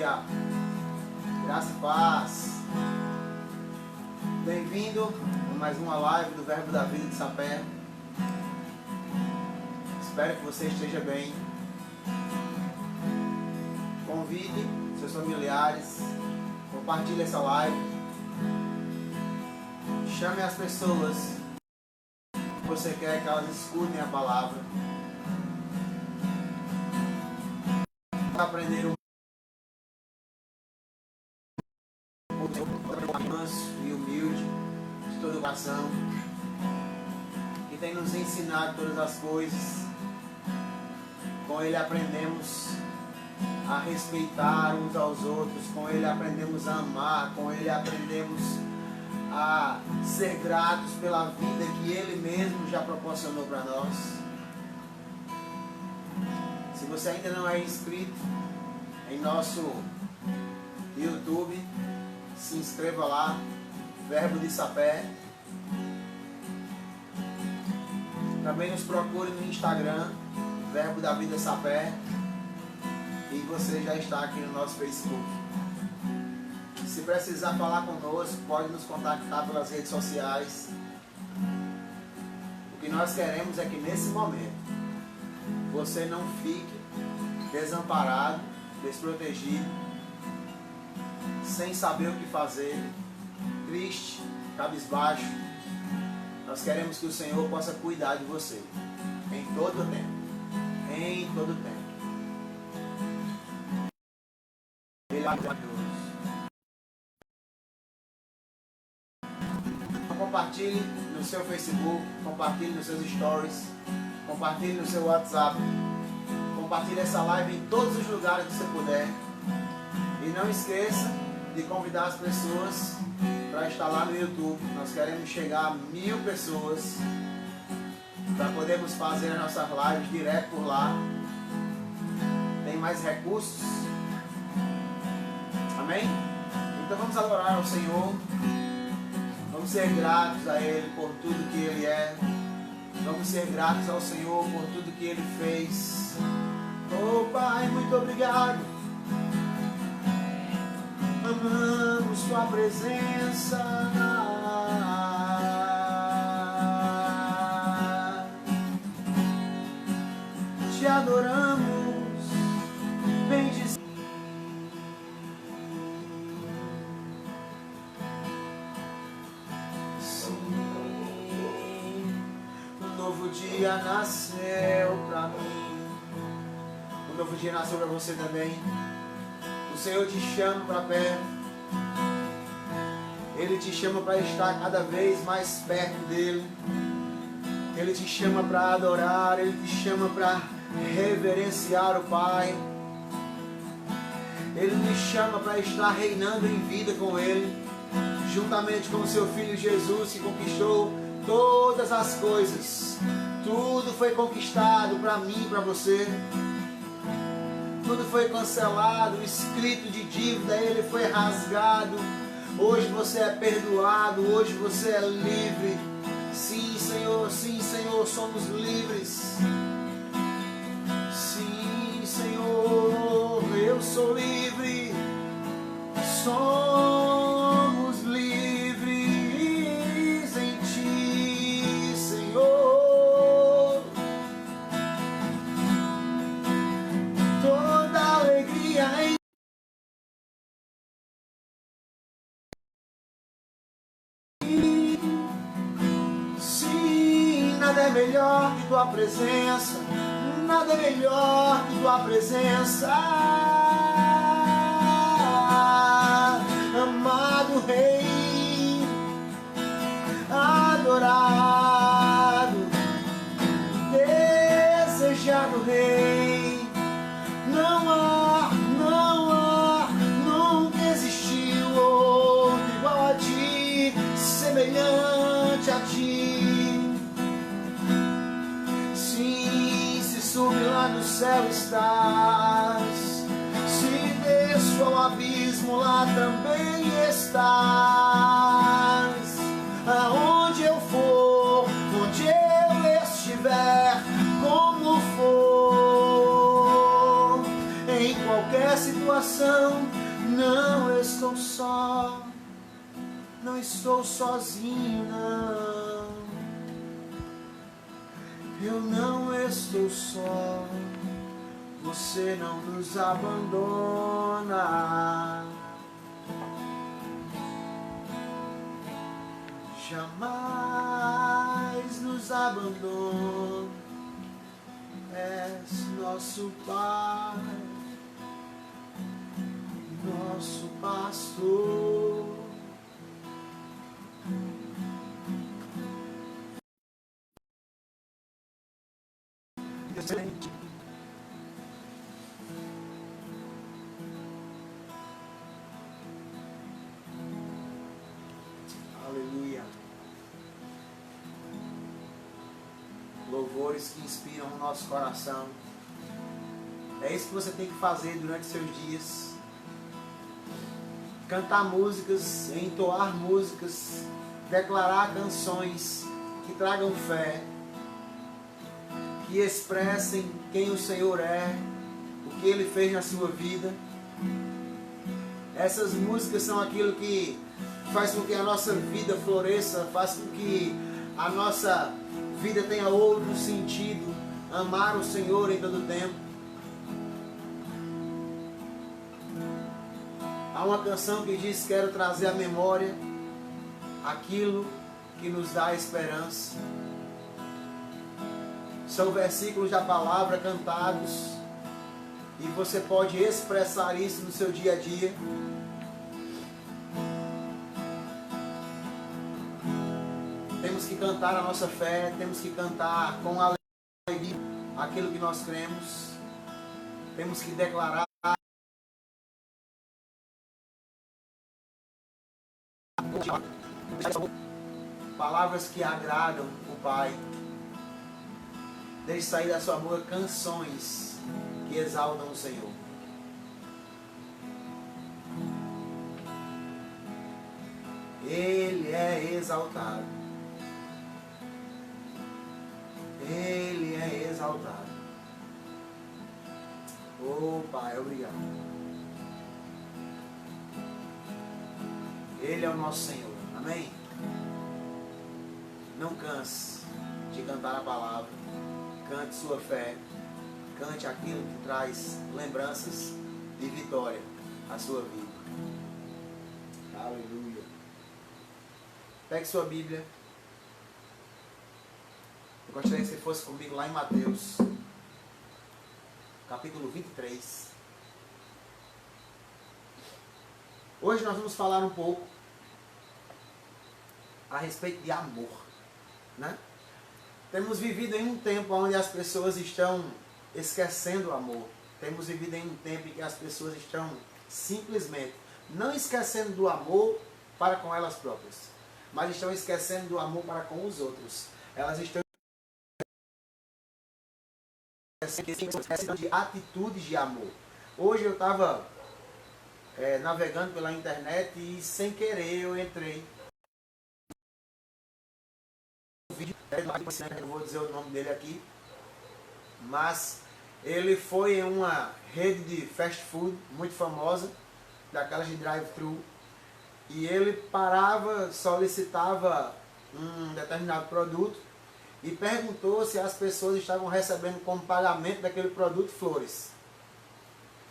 dia. Graça e paz. Bem-vindo a mais uma live do Verbo da Vida de Sapé. Espero que você esteja bem. Convide seus familiares. Compartilhe essa live. Chame as pessoas que você quer que elas escutem a palavra. Aprender um manso e humilde de todo o coração, que tem nos ensinado todas as coisas. Com ele aprendemos a respeitar uns aos outros, com ele aprendemos a amar, com ele aprendemos a ser gratos pela vida que ele mesmo já proporcionou para nós. Se você ainda não é inscrito em nosso YouTube, se inscreva lá, Verbo de Sapé. Também nos procure no Instagram, Verbo da Vida Sapé. E você já está aqui no nosso Facebook. Se precisar falar conosco, pode nos contactar pelas redes sociais. O que nós queremos é que nesse momento você não fique desamparado, desprotegido, sem saber o que fazer, triste, cabisbaixo. Nós queremos que o Senhor possa cuidar de você em todo o tempo. Em todo o tempo. Ele é maravilhoso. Compartilhe no seu Facebook, compartilhe nos seus stories, compartilhe no seu WhatsApp, compartilhe essa live em todos os lugares que você puder. E não esqueça de convidar as pessoas para estar lá no YouTube. Nós queremos chegar a 1000 pessoas para podermos fazer as nossas lives direto por lá. Tem mais recursos. Amém? Então vamos adorar ao Senhor. Vamos ser gratos a Ele por tudo que Ele é. Vamos ser gratos ao Senhor por tudo que Ele fez. Oh Pai, muito obrigado. Amamos Sua presença. Te adoramos, bendizemos. Um novo dia nasceu pra mim. Um novo dia nasceu pra você também. O Senhor te chama para perto. Ele te chama para estar cada vez mais perto dEle. Ele te chama para adorar. Ele te chama para reverenciar o Pai. Ele te chama para estar reinando em vida com Ele, juntamente com o seu Filho Jesus, que conquistou todas as coisas. Tudo foi conquistado para mim e para você. Tudo foi cancelado, o escrito de dívida, ele foi rasgado. Hoje você é perdoado, hoje você é livre. Sim, Senhor, somos livres. Sim, Senhor, eu sou livre. Somos livres em Ti, Senhor. Toda alegria em Ti. Sim, nada é melhor que Tua presença. Nada é melhor que Tua presença. Amado Rei, adorado, desejado Rei. Nunca existiu outro igual a Ti, semelhante a Ti. Sim, se subir lá no céu estás, se desço ao abismo lá também estás. Aonde eu for, onde eu estiver, como for, em qualquer situação coração. Não estou só, não estou sozinho, não. Eu não estou só, você não nos abandona. Jamais nos abandona. És nosso Pai, nosso pastor. Aleluia. Louvores que inspiram o nosso coração. É isso que você tem que fazer durante seus dias. Cantar músicas, entoar músicas, declarar canções que tragam fé, que expressem quem o Senhor é, o que Ele fez na sua vida. Essas músicas são aquilo que faz com que a nossa vida floresça, faz com que a nossa vida tenha outro sentido, amar o Senhor em todo tempo. Há uma canção que diz: quero trazer à memória aquilo que nos dá esperança. São versículos da palavra cantados e você pode expressar isso no seu dia a dia. Temos que cantar a nossa fé, temos que cantar com alegria aquilo que nós cremos. Temos que declarar palavras que agradam o Pai. Deixe sair da sua boca canções que exaltam o Senhor. Ele é exaltado. Ele é exaltado. Oh Pai, obrigado. Ele é o nosso Senhor. Amém? Não canse de cantar a palavra. Cante sua fé. Cante aquilo que traz lembranças de vitória à sua vida. Aleluia. Pegue sua Bíblia. Eu gostaria que você fosse comigo lá em Mateus, capítulo 23. Hoje nós vamos falar um pouco a respeito de amor, né? Temos vivido em um tempo onde as pessoas estão esquecendo o amor. Temos vivido em um tempo em que as pessoas estão simplesmente não esquecendo do amor para com elas próprias, mas estão esquecendo do amor para com os outros. Elas estão esquecendo de atitudes de amor. Hoje eu estava navegando pela internet e sem querer eu entrei no vídeo, eu vou dizer o nome dele aqui, mas ele foi em uma rede de fast food muito famosa, daquelas de drive-thru, e ele parava, solicitava um determinado produto e perguntou se as pessoas estavam recebendo como pagamento daquele produto flores.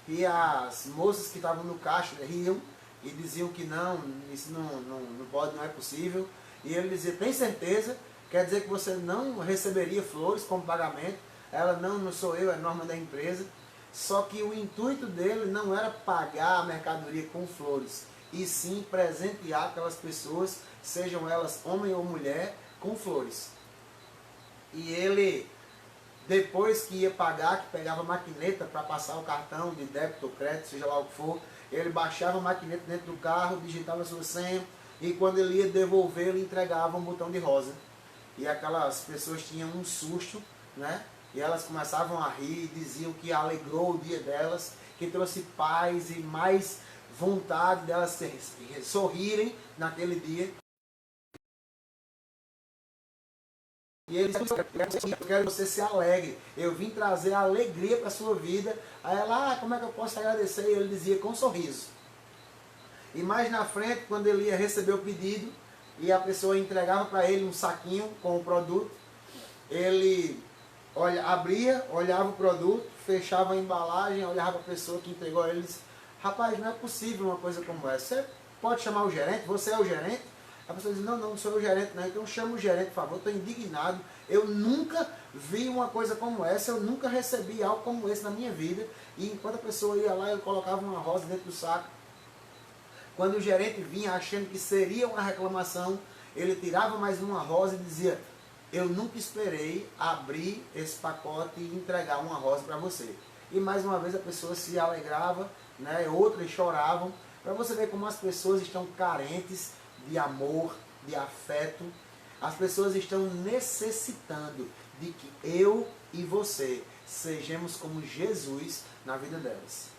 E as moças que estavam no caixa riam e diziam que não, isso não pode, não é possível. E ele dizia: tem certeza? Quer dizer que você não receberia flores como pagamento? Ela: não sou eu, é norma da empresa. Só que o intuito dele não era pagar a mercadoria com flores, e sim presentear aquelas pessoas, sejam elas homem ou mulher, com flores. E ele, depois que ia pagar, que pegava a maquineta para passar o cartão de débito ou crédito, seja lá o que for, ele baixava a maquineta dentro do carro, digitava a sua senha, e quando ele ia devolver, ele entregava um botão de rosa. E aquelas pessoas tinham um susto, né? E elas começavam a rir, diziam que alegrou o dia delas, que trouxe paz e mais vontade delas sorrirem naquele dia. E ele disse, eu quero que você se alegre. Eu vim trazer alegria para a sua vida. Aí ela, como é que eu posso agradecer? E ele dizia, com um sorriso. E mais na frente, quando ele ia receber o pedido, e a pessoa entregava para ele um saquinho com o produto, ele abria, olhava o produto, fechava a embalagem, olhava para a pessoa que entregou a ele e disse, rapaz, não é possível uma coisa como essa. Você pode chamar o gerente? Você é o gerente? A pessoa diz, não sou o gerente não, então chama o gerente, por favor, estou indignado. Eu nunca vi uma coisa como essa, eu nunca recebi algo como esse na minha vida. E enquanto a pessoa ia lá, ele colocava uma rosa dentro do saco. Quando o gerente vinha achando que seria uma reclamação, ele tirava mais uma rosa e dizia, eu nunca esperei abrir esse pacote e entregar uma rosa para você. E mais uma vez a pessoa se alegrava, né? Outras choravam, para você ver como as pessoas estão carentes de amor, de afeto. As pessoas estão necessitando de que eu e você sejamos como Jesus na vida delas.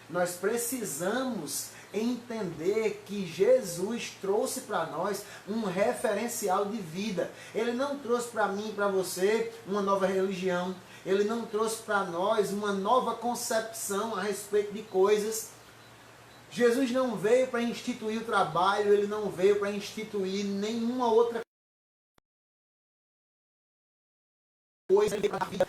Nós precisamos entender que Jesus trouxe para nós um referencial de vida. Ele não trouxe para mim e para você uma nova religião. Ele não trouxe para nós uma nova concepção a respeito de coisas. Jesus não veio para instituir o trabalho, ele não veio para instituir nenhuma outra coisa na vida.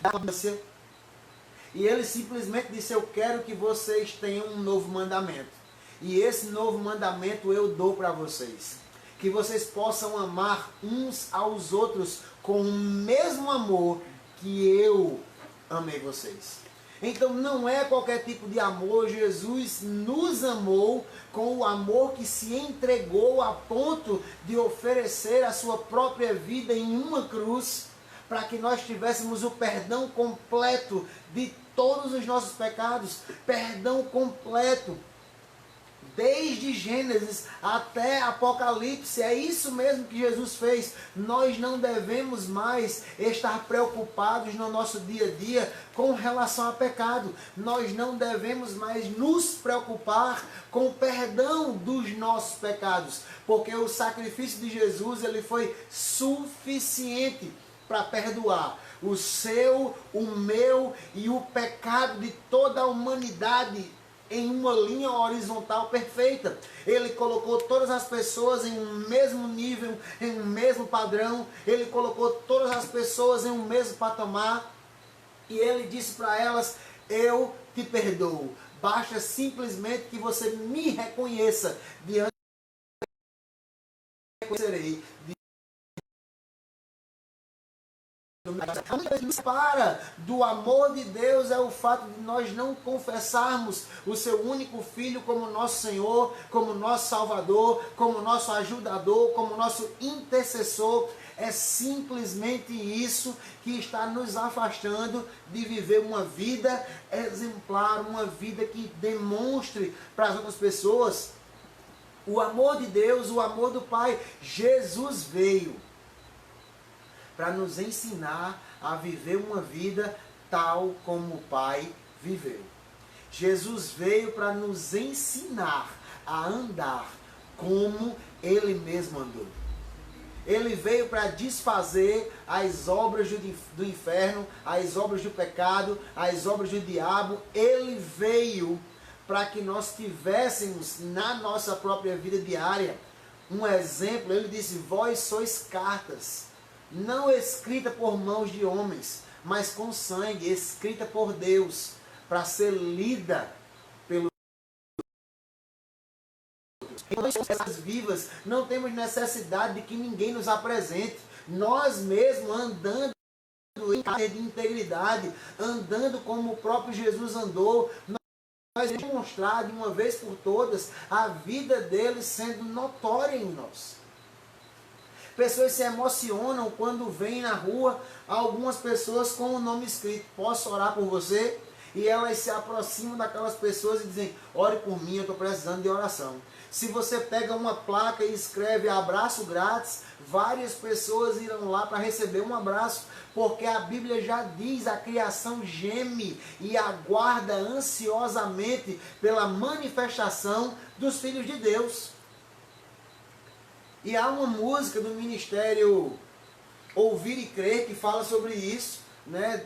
E ele simplesmente disse, eu quero que vocês tenham um novo mandamento. E esse novo mandamento eu dou para vocês. Que vocês possam amar uns aos outros com o mesmo amor que eu amei vocês. Então não é qualquer tipo de amor. Jesus nos amou com o amor que se entregou a ponto de oferecer a sua própria vida em uma cruz, para que nós tivéssemos o perdão completo de todos os nossos pecados. Perdão completo. Desde Gênesis até Apocalipse, é isso mesmo que Jesus fez. Nós não devemos mais estar preocupados no nosso dia a dia com relação a pecado. Nós não devemos mais nos preocupar com o perdão dos nossos pecados, porque o sacrifício de Jesus, ele foi suficiente para perdoar o seu, o meu e o pecado de toda a humanidade em uma linha horizontal perfeita. Ele colocou todas as pessoas em um mesmo nível, em um mesmo padrão. Ele colocou todas as pessoas em um mesmo patamar. E ele disse para elas, eu te perdoo. Basta simplesmente que você me reconheça diante reconhecerei. O que nos separa do amor de Deus é o fato de nós não confessarmos o seu único Filho como nosso Senhor, como nosso Salvador, como nosso ajudador, como nosso intercessor. É simplesmente isso que está nos afastando de viver uma vida exemplar, uma vida que demonstre para as outras pessoas o amor de Deus, o amor do Pai. Jesus veio para nos ensinar a viver uma vida tal como o Pai viveu. Jesus veio para nos ensinar a andar como Ele mesmo andou. Ele veio para desfazer as obras do inferno, as obras do pecado, as obras do diabo. Ele veio para que nós tivéssemos na nossa própria vida diária um exemplo. Ele disse, vós sois cartas, não escrita por mãos de homens, mas com sangue, escrita por Deus, para ser lida pelos outros. Vivas, não temos necessidade de que ninguém nos apresente. Nós mesmos andando em caráter de integridade, andando como o próprio Jesus andou, nós vamos demonstrar de uma vez por todas a vida dele sendo notória em nós. Pessoas se emocionam quando veem na rua algumas pessoas com o nome escrito, posso orar por você? E elas se aproximam daquelas pessoas e dizem, ore por mim, eu estou precisando de oração. Se você pega uma placa e escreve abraço grátis, várias pessoas irão lá para receber um abraço, porque a Bíblia já diz, a criação geme e aguarda ansiosamente pela manifestação dos filhos de Deus. E há uma música do ministério Ouvir e Crer, que fala sobre isso, né?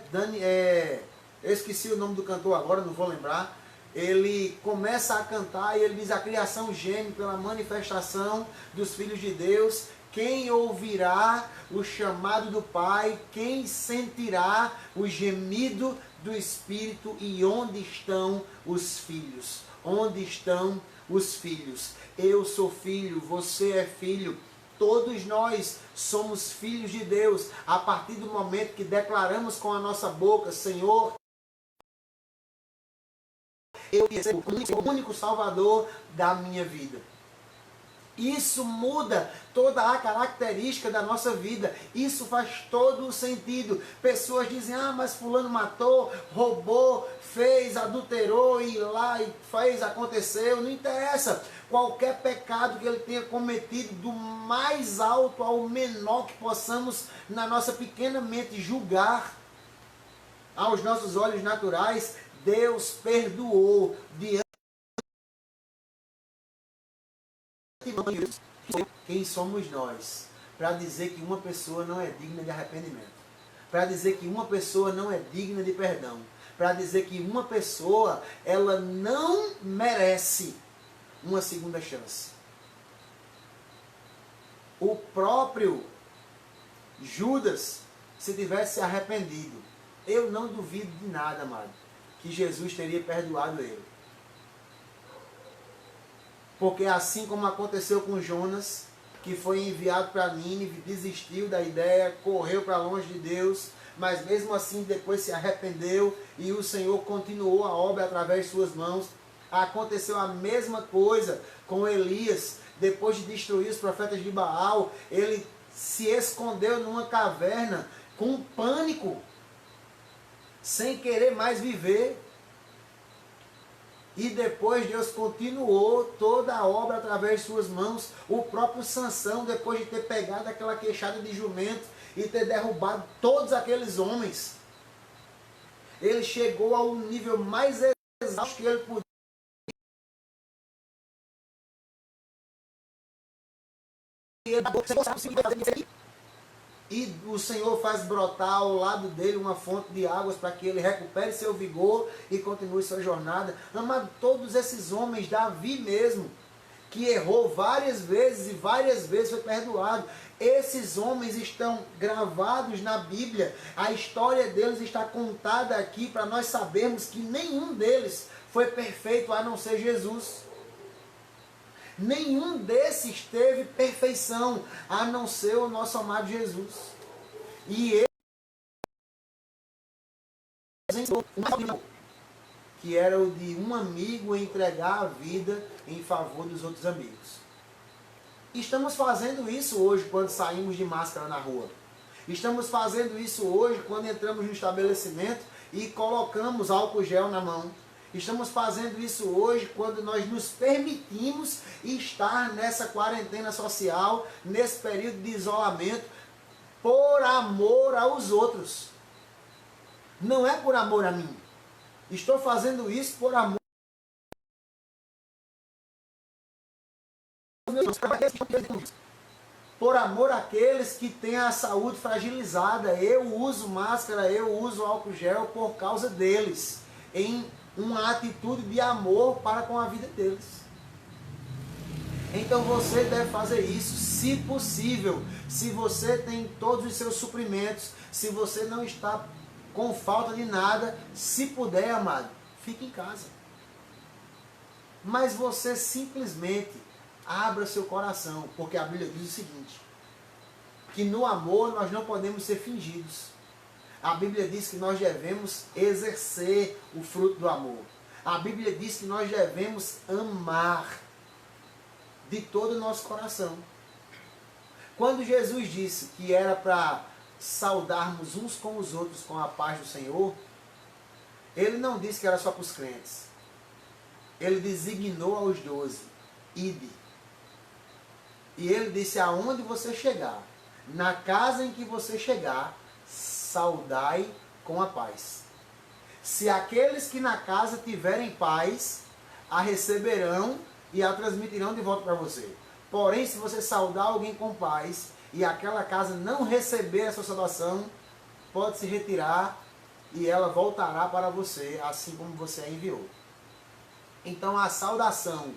Eu esqueci o nome do cantor agora, não vou lembrar. Ele começa a cantar e ele diz: a criação geme pela manifestação dos filhos de Deus. Quem ouvirá o chamado do Pai? Quem sentirá o gemido do Espírito? E onde estão os filhos? Onde estão os filhos? Eu sou filho, você é filho. Todos nós somos filhos de Deus a partir do momento que declaramos com a nossa boca: Senhor, eu recebo o único Salvador da minha vida. Isso muda toda a característica da nossa vida. Isso faz todo o sentido. Pessoas dizem: ah, mas fulano matou, roubou, fez, adulterou, e lá e fez, aconteceu. Não interessa. Qualquer pecado que ele tenha cometido, do mais alto ao menor que possamos, na nossa pequena mente, julgar, aos nossos olhos naturais, Deus perdoou diante. Quem somos nós para dizer que uma pessoa não é digna de arrependimento? Para dizer que uma pessoa não é digna de perdão? Para dizer que uma pessoa, ela não merece uma segunda chance? O próprio Judas, se tivesse se arrependido, eu não duvido de nada, amado, que Jesus teria perdoado ele. Porque assim como aconteceu com Jonas, que foi enviado para Nínive, desistiu da ideia, correu para longe de Deus, mas mesmo assim depois se arrependeu e o Senhor continuou a obra através de suas mãos. Aconteceu a mesma coisa com Elias. Depois de destruir os profetas de Baal, ele se escondeu numa caverna com pânico, sem querer mais viver. E depois Deus continuou toda a obra através de suas mãos. O próprio Sansão, depois de ter pegado aquela queixada de jumento e ter derrubado todos aqueles homens, ele chegou ao nível mais exausto que ele podia. E o Senhor faz brotar ao lado dele uma fonte de águas para que ele recupere seu vigor e continue sua jornada. Amado, todos esses homens, Davi mesmo, que errou várias vezes e várias vezes foi perdoado. Esses homens estão gravados na Bíblia. A história deles está contada aqui para nós sabermos que nenhum deles foi perfeito a não ser Jesus. Nenhum desses teve perfeição, a não ser o nosso amado Jesus. E ele que era o de um amigo entregar a vida em favor dos outros amigos. Estamos fazendo isso hoje quando saímos de máscara na rua. Estamos fazendo isso hoje quando entramos no estabelecimento e colocamos álcool gel na mão. Estamos fazendo isso hoje quando nós nos permitimos estar nessa quarentena social, nesse período de isolamento, por amor aos outros. Não é por amor a mim. Estou fazendo isso por amor àqueles que têm a saúde fragilizada. Eu uso máscara, eu uso álcool gel por causa deles, em uma atitude de amor para com a vida deles. Então você deve fazer isso, se possível. Se você tem todos os seus suprimentos, se você não está com falta de nada, se puder, amado, fique em casa. Mas você simplesmente abra seu coração, porque a Bíblia diz o seguinte, que no amor nós não podemos ser fingidos. A Bíblia diz que nós devemos exercer o fruto do amor. A Bíblia diz que nós devemos amar de todo o nosso coração. Quando Jesus disse que era para saudarmos uns com os outros com a paz do Senhor, ele não disse que era só para os crentes. Ele designou aos 12, ide. E ele disse: aonde você chegar, na casa em que você chegar, saudai com a paz. Se aqueles que na casa tiverem paz, a receberão e a transmitirão de volta para você. Porém, se você saudar alguém com paz e aquela casa não receber a sua saudação, pode se retirar e ela voltará para você, assim como você a enviou. Então a saudação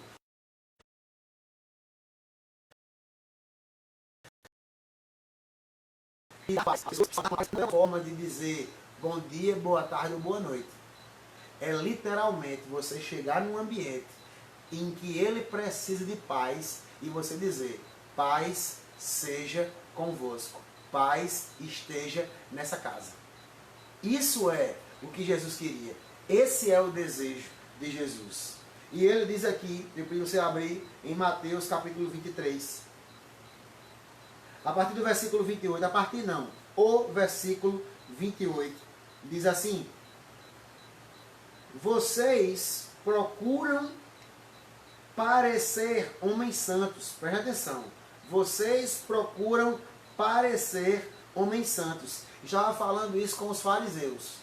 não é uma forma de dizer bom dia, boa tarde ou boa noite. É literalmente você chegar num ambiente em que ele precisa de paz e você dizer: paz seja convosco, paz esteja nessa casa. Isso é o que Jesus queria. Esse é o desejo de Jesus. E ele diz aqui, depois você abrir em Mateus capítulo 23. A partir do versículo 28, a partir não, o versículo 28, diz assim: vocês procuram parecer homens santos. Preste atenção. Vocês procuram parecer homens santos. Estava falando isso com os fariseus.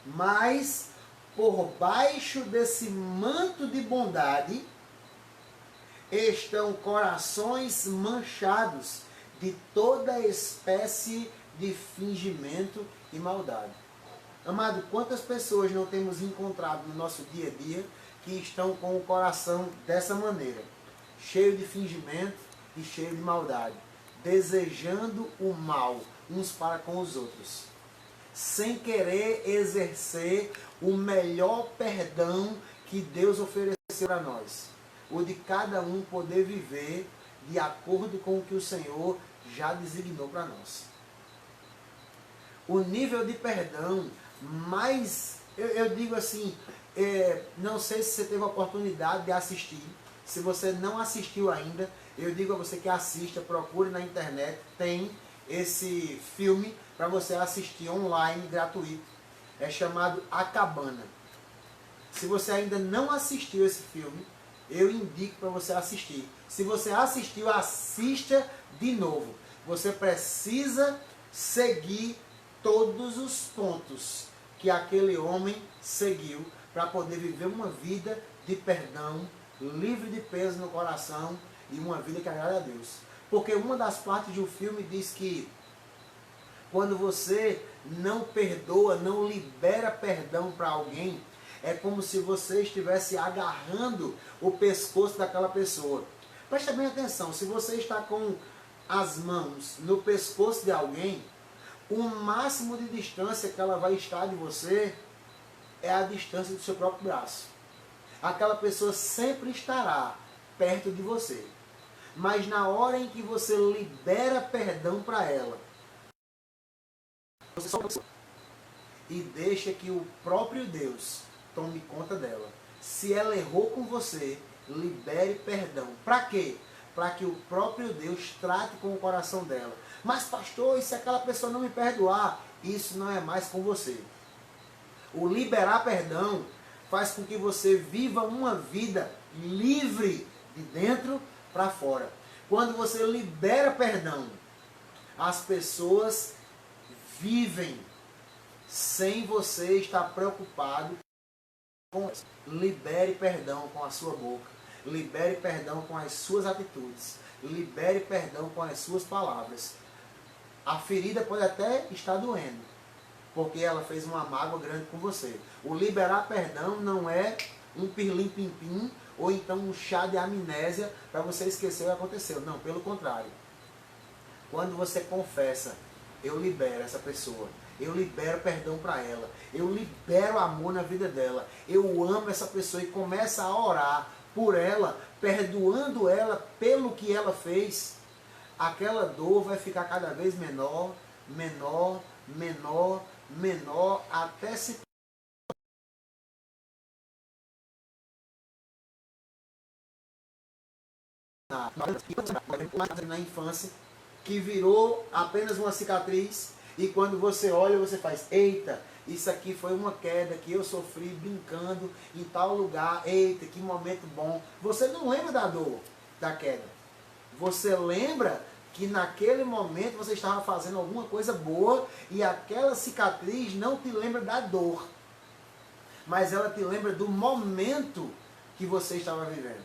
Mas por baixo desse manto de bondade estão corações manchados de toda espécie de fingimento e maldade. Amado, quantas pessoas não temos encontrado no nosso dia a dia que estão com o coração dessa maneira, cheio de fingimento e cheio de maldade, desejando o mal uns para com os outros, sem querer exercer o melhor perdão que Deus ofereceu para nós, o de cada um poder viver de acordo com o que o Senhor já designou para nós. O nível de perdão mais, eu digo assim, não sei se você teve a oportunidade de assistir. Se você não assistiu ainda, eu digo a você que assista, procure na internet, tem esse filme para você assistir online, gratuito. É chamado A Cabana. Se você ainda não assistiu esse filme, eu indico para você assistir. Se você assistiu, assista de novo. Você precisa seguir todos os pontos que aquele homem seguiu para poder viver uma vida de perdão, livre de peso no coração e uma vida que agrada a Deus. Porque uma das partes do filme diz que quando você não perdoa, não libera perdão para alguém, é como se você estivesse agarrando o pescoço daquela pessoa. Presta bem atenção, se você está com as mãos no pescoço de alguém, o máximo de distância que ela vai estar de você é a distância do seu próprio braço. Aquela pessoa sempre estará perto de você. Mas na hora em que você libera perdão para ela, você só e deixa que o próprio Deus tome conta dela. Se ela errou com você, libere perdão. Para quê? Para que o próprio Deus trate com o coração dela. Mas pastor, e se aquela pessoa não me perdoar? Isso não é mais com você. O liberar perdão faz com que você viva uma vida livre de dentro para fora. Quando você libera perdão, as pessoas vivem sem você estar preocupado com isso. Libere perdão com a sua boca. Libere perdão com as suas atitudes. Libere perdão com as suas palavras. A ferida pode até estar doendo, porque ela fez uma mágoa grande com você. O liberar perdão não é um pirlim-pim-pim ou então um chá de amnésia para você esquecer o que aconteceu. Não, pelo contrário. Quando você confessa, eu libero essa pessoa. Eu libero perdão para ela. Eu libero amor na vida dela. Eu amo essa pessoa e começo a orar por ela, perdoando ela pelo que ela fez. Aquela dor vai ficar cada vez menor, menor, menor, menor, até se na infância, que virou apenas uma cicatriz, e quando você olha, você faz, eita, isso aqui foi uma queda que eu sofri brincando em tal lugar, eita, que momento bom. Você não lembra da dor da queda. Você lembra que naquele momento você estava fazendo alguma coisa boa e aquela cicatriz não te lembra da dor, mas ela te lembra do momento que você estava vivendo.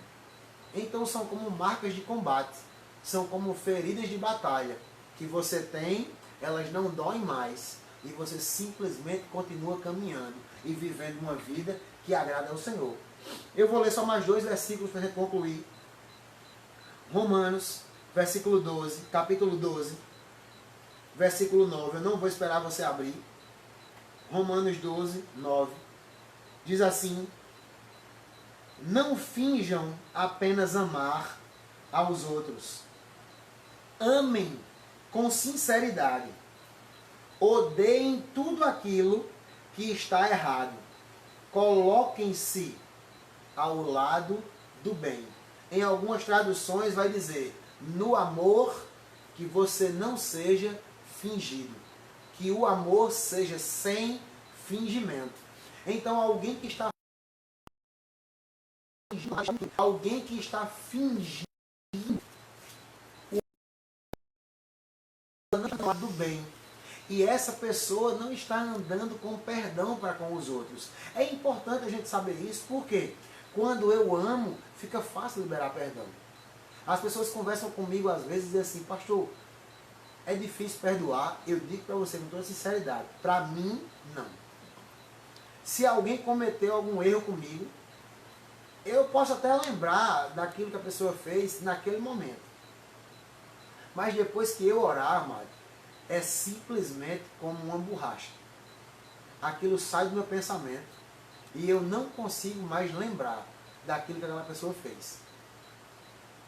Então são como marcas de combate, são como feridas de batalha que você tem, elas não doem mais e você simplesmente continua caminhando e vivendo uma vida que agrada ao Senhor. Eu vou ler só mais 2 versículos para concluir. Romanos, versículo 12, capítulo 12, versículo 9. Eu não vou esperar você abrir. Romanos 12, 9. Diz assim: não finjam apenas amar aos outros. Amem com sinceridade. Odeiem tudo aquilo que está errado. Coloquem-se ao lado do bem. Em algumas traduções vai dizer, no amor, que você não seja fingido. Que o amor seja sem fingimento. Então alguém que está fingindo do bem. E essa pessoa não está andando com perdão para com os outros. É importante a gente saber isso, porque quando eu amo, fica fácil liberar perdão. As pessoas conversam comigo às vezes e dizem assim, pastor, é difícil perdoar. Eu digo para você com toda sinceridade, para mim, não. Se alguém cometeu algum erro comigo, eu posso até lembrar daquilo que a pessoa fez naquele momento. Mas depois que eu orar, amado, é simplesmente como uma borracha. Aquilo sai do meu pensamento e eu não consigo mais lembrar daquilo que aquela pessoa fez.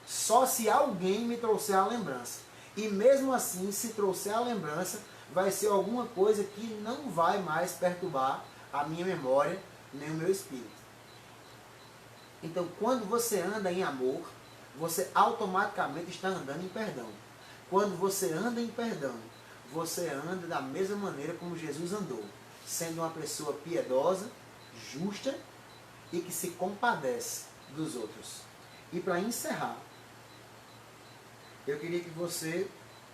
Só se alguém me trouxer a lembrança. E mesmo assim, se trouxer a lembrança, vai ser alguma coisa que não vai mais perturbar a minha memória, nem o meu espírito. Então, quando você anda em amor, você automaticamente está andando em perdão. Quando você anda em perdão, você anda da mesma maneira como Jesus andou, sendo uma pessoa piedosa, justa e que se compadece dos outros. E para encerrar, eu queria que você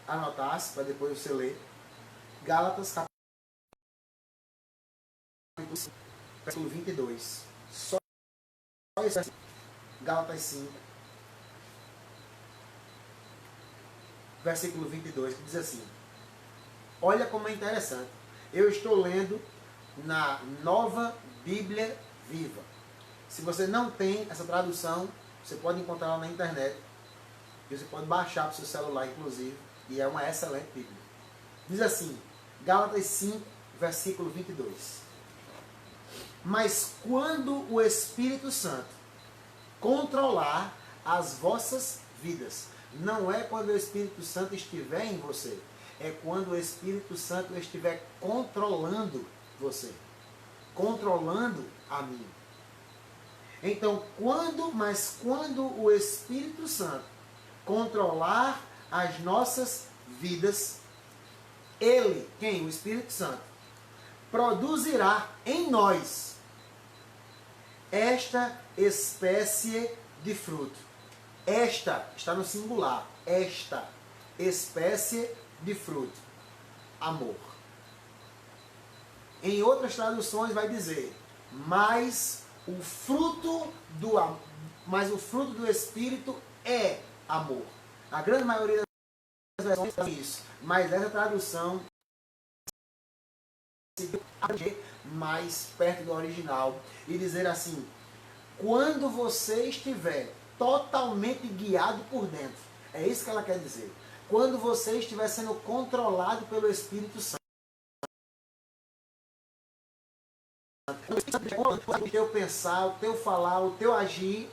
anotasse, para depois você ler, Gálatas capítulo 5, versículo 22. Só esse versículo. Gálatas 5, versículo 22, que diz assim. Olha como é interessante. Eu estou lendo na Nova Bíblia Viva. Se você não tem essa tradução, você pode encontrar ela na internet. E você pode baixar para o seu celular, inclusive. E é uma excelente Bíblia. Diz assim, Gálatas 5, versículo 22. Mas quando o Espírito Santo controlar as vossas vidas, não é quando o Espírito Santo estiver em você, é quando o Espírito Santo estiver controlando você, controlando a mim. Então, quando o Espírito Santo controlar as nossas vidas, ele, quem? O Espírito Santo, produzirá em nós esta espécie de fruto. Esta, está no singular, esta espécie de fruto. Amor. Em outras traduções vai dizer, mas o fruto do Espírito é amor. A grande maioria das versões é isso, mas essa tradução mais perto do original e dizer assim, quando você estiver totalmente guiado por dentro, é isso que ela quer dizer, quando você estiver sendo controlado pelo Espírito Santo, o teu pensar, o teu falar, o teu agir,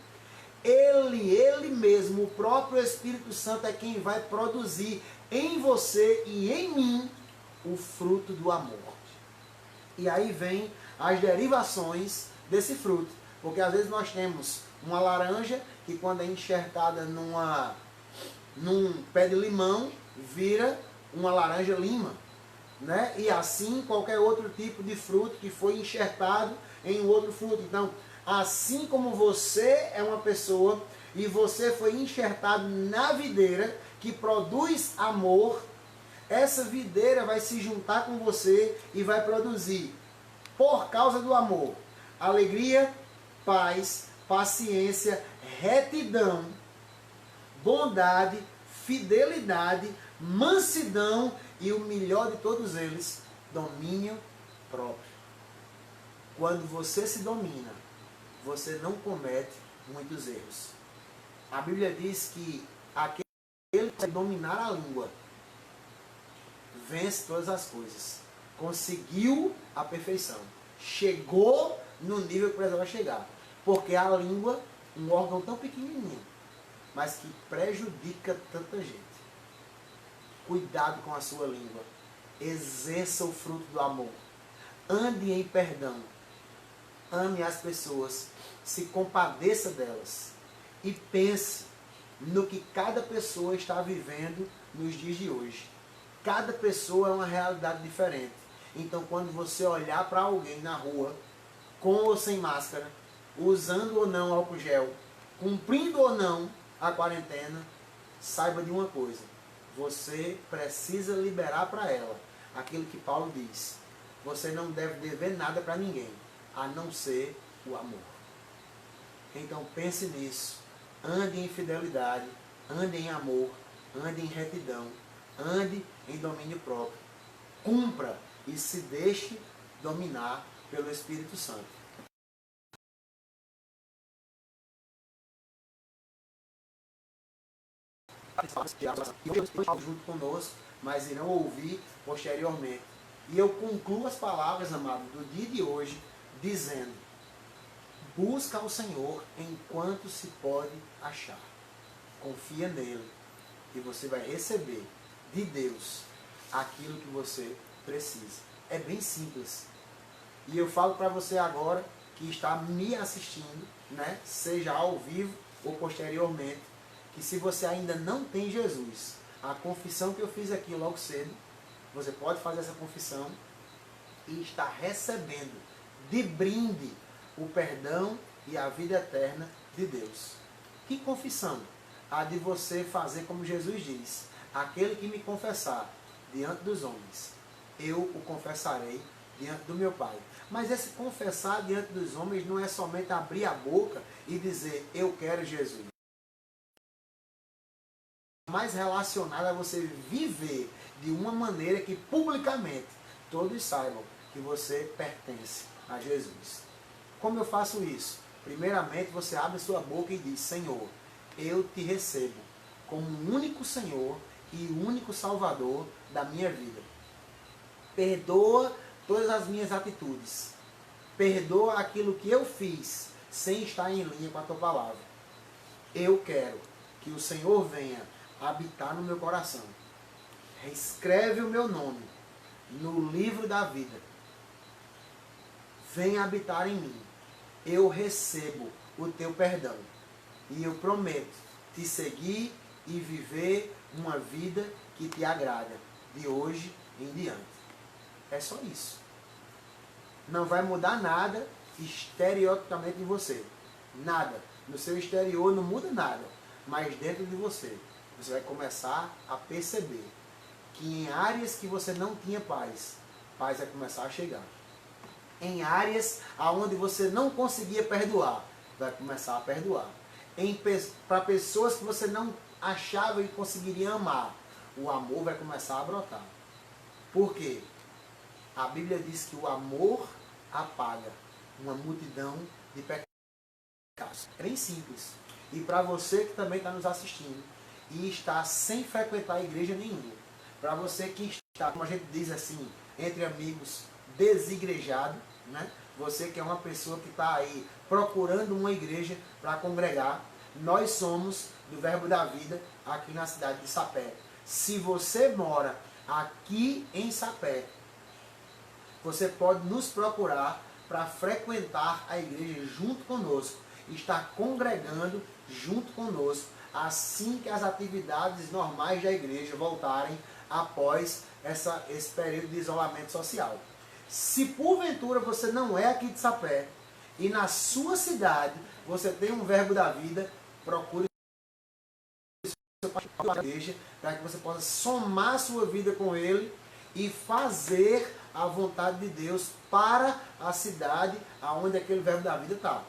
ele mesmo, o próprio Espírito Santo é quem vai produzir em você e em mim o fruto do amor. E aí vem as derivações desse fruto. Porque às vezes nós temos uma laranja que quando é enxertada num pé de limão, vira uma laranja lima. Né? E assim qualquer outro tipo de fruto que foi enxertado em um outro fruto. Então, assim como você é uma pessoa e você foi enxertado na videira que produz amor, essa videira vai se juntar com você e vai produzir, por causa do amor, alegria, paz, paciência, retidão, bondade, fidelidade, mansidão e o melhor de todos eles, domínio próprio. Quando você se domina, você não comete muitos erros. A Bíblia diz que aquele que consegue dominar a língua vence todas as coisas. Conseguiu a perfeição. Chegou no nível que precisava chegar. Porque a língua, um órgão tão pequenininho, mas que prejudica tanta gente. Cuidado com a sua língua. Exerça o fruto do amor. Ande em perdão. Ame as pessoas. Se compadeça delas. E pense no que cada pessoa está vivendo nos dias de hoje. Cada pessoa é uma realidade diferente. Então, quando você olhar para alguém na rua, com ou sem máscara, usando ou não álcool gel, cumprindo ou não a quarentena, saiba de uma coisa. Você precisa liberar para ela aquilo que Paulo diz. Você não deve dever nada para ninguém, a não ser o amor. Então pense nisso. Ande em fidelidade, ande em amor, ande em retidão, ande em domínio próprio. Cumpra e se deixe dominar pelo Espírito Santo. Junto conosco, mas irão ouvir posteriormente. E eu concluo as palavras, amado, do dia de hoje, dizendo: busca ao Senhor enquanto se pode achar. Confia nele e você vai receber de Deus aquilo que você precisa. É bem simples. E eu falo para você agora que está me assistindo, né, seja ao vivo ou posteriormente, que se você ainda não tem Jesus, a confissão que eu fiz aqui logo cedo, você pode fazer essa confissão e está recebendo de brinde o perdão e a vida eterna de Deus. Que confissão? A de você fazer como Jesus diz: aquele que me confessar diante dos homens, eu o confessarei diante do meu Pai. Mas esse confessar diante dos homens não é somente abrir a boca e dizer eu quero Jesus. Mais relacionado a você viver de uma maneira que publicamente todos saibam que você pertence a Jesus. Como eu faço isso? Primeiramente você abre sua boca e diz: Senhor, eu te recebo como o único Senhor e o único Salvador da minha vida. Perdoa todas as minhas atitudes. Perdoa aquilo que eu fiz sem estar em linha com a tua palavra. Eu quero que o Senhor venha habitar no meu coração. Escreve o meu nome no livro da vida. Venha habitar em mim. Eu recebo o teu perdão. E eu prometo te seguir e viver uma vida que te agrada de hoje em diante. É só isso. Não vai mudar nada estereotipamente em você. Nada. No seu exterior não muda nada. Mas dentro de você, você vai começar a perceber que em áreas que você não tinha paz, paz vai começar a chegar. Em áreas onde você não conseguia perdoar, vai começar a perdoar. Para pessoas que você não achava que conseguiria amar, o amor vai começar a brotar. Por quê? A Bíblia diz que o amor apaga uma multidão de pecados. É bem simples. E para você que também está nos assistindo e está sem frequentar a igreja nenhuma, para você que está, como a gente diz assim, entre amigos, desigrejado, né? Você que é uma pessoa que está aí procurando uma igreja para congregar, nós somos do Verbo da Vida aqui na cidade de Sapé. Se você mora aqui em Sapé, você pode nos procurar para frequentar a igreja junto conosco, estar congregando junto conosco, assim que as atividades normais da igreja voltarem após esse período de isolamento social. Se porventura você não é aqui de Sapé e na sua cidade você tem um Verbo da Vida, procure a igreja para que você possa somar sua vida com ele e fazer a vontade de Deus para a cidade aonde aquele Verbo da Vida está.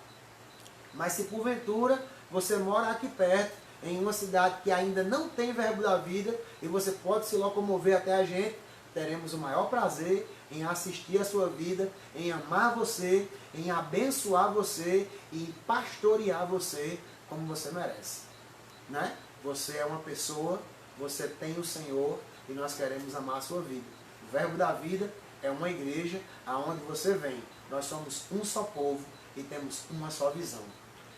Mas se porventura você mora aqui perto em uma cidade que ainda não tem Verbo da Vida e você pode se locomover até a gente, teremos o maior prazer em assistir a sua vida, em amar você, em abençoar você e em pastorear você como você merece. Né? Você é uma pessoa, você tem o Senhor e nós queremos amar a sua vida. O Verbo da Vida é uma igreja aonde você vem. Nós somos um só povo e temos uma só visão.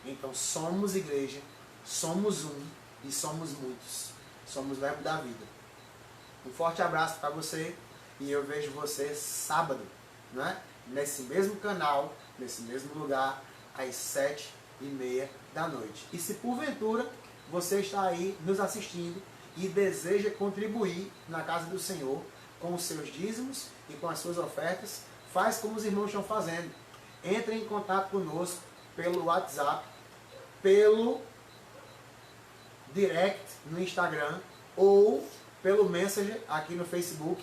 Então somos igreja, somos um e somos muitos. Somos o Verbo da Vida. Um forte abraço para você e eu vejo você sábado, né? Nesse mesmo canal, nesse mesmo lugar, às 7h30 da noite. E se porventura você está aí nos assistindo e deseja contribuir na casa do Senhor com os seus dízimos e com as suas ofertas, faz como os irmãos estão fazendo. Entre em contato conosco pelo WhatsApp, pelo direct no Instagram ou pelo Messenger aqui no Facebook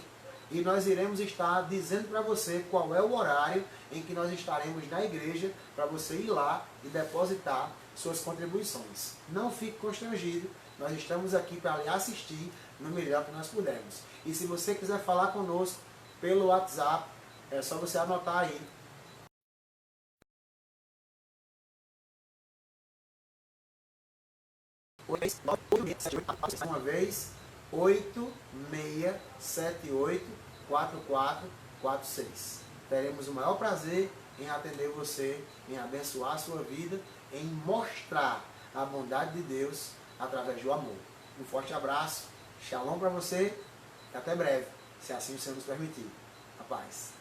e nós iremos estar dizendo para você qual é o horário em que nós estaremos na igreja para você ir lá e depositar suas contribuições. Não fique constrangido, nós estamos aqui para lhe assistir no melhor que nós pudermos. E se você quiser falar conosco pelo WhatsApp, é só você anotar aí. Uma vez, 86784446. Teremos o maior prazer em atender você, em abençoar a sua vida, em mostrar a bondade de Deus através do amor. Um forte abraço, shalom para você e até breve, se assim o Senhor nos permitir. A paz.